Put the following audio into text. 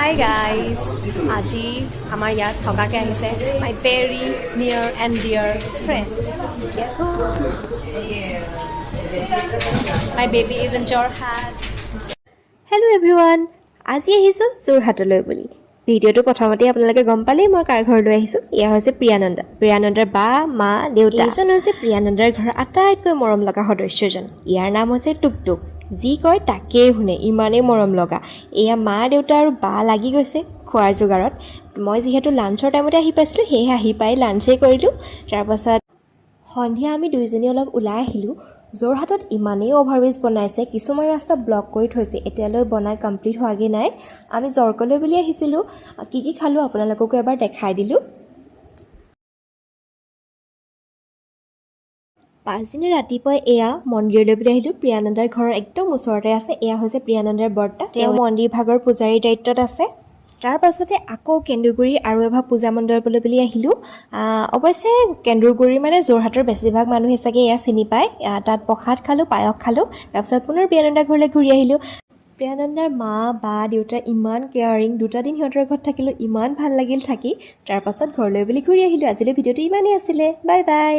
Hi guys, আজি আমাৰ ইয়াত থকাকে আহিছে my very near and dear friend. Guess who? My baby is in Jorhat. Hello everyone, আজি আহিছো যোৰহাটলৈ বুলি ভিডিঅ'টো প্ৰথমতে আপোনালোকে গম পালেই মই কাৰ ঘৰলৈ আহিছো এয়া হৈছে প্ৰিয়ানন্দাৰ বা মা দেউতা এইজন হৈছে প্ৰিয়ানন্দাৰ ঘৰৰ আটাইতকৈ মৰম লগা সদস্যজন ইয়াৰ নাম হৈছে টুকটুক যি কয় তাকেই শুনে ইমানেই মৰম লগা এয়া মা দেউতা আৰু বা লাগি গৈছে খোৱাৰ যোগাৰত মই যিহেতু লাঞ্চৰ টাইমতে আহি পাইছিলোঁ সেয়ে আহি পাই লাঞ্চেই কৰিলোঁ তাৰপাছত সন্ধিয়া আমি দুইজনী অলপ ওলাই আহিলোঁ যোৰহাটত ইমানেই অভাৰব্ৰিজ বনাইছে কিছুমান ৰাস্তা ব্লক কৰি থৈছে এতিয়ালৈ বনাই কমপ্লিট হোৱাগৈ নাই আমি জৰকলৈ বুলি আহিছিলোঁ কি খালোঁ আপোনালোককো এবাৰ দেখাই দিলোঁ পাছদিনা ৰাতিপুৱাই এয়া মন্দিৰলৈ বুলি আহিলোঁ প্ৰিয়ানন্দাৰ ঘৰৰ একদম ওচৰতে আছে এয়া হৈছে প্ৰিয়ানন্দাৰ বৰ্তা তেওঁ মন্দিৰ ভাগৰ পূজাৰীৰ দায়িত্বত আছে তাৰ পাছতে আকৌ কেন্দুগুৰি আৰু এভাগ পূজা মণ্ডপলৈ বুলি আহিলোঁ অৱশ্যে কেন্দুগুৰি মানে যোৰহাটৰ বেছিভাগ মানুহে চাগে এয়া চিনি পায় তাত প্ৰসাদ খালোঁ পায়স খালোঁ তাৰপিছত পুনৰ প্ৰিয়ানন্দাৰ ঘৰলৈ ঘূৰি আহিলোঁ প্ৰিয়ানন্দাৰ মা বা দেউতা ইমান কেয়াৰিং দুটা দিন সিহঁতৰ ঘৰত থাকিলোঁ ইমান ভাল লাগিল থাকি তাৰ পাছত ঘৰলৈ বুলি ঘূৰি আহিলোঁ আজিলৈ ভিডিঅ'টো ইমানেই আছিলে বাই বাই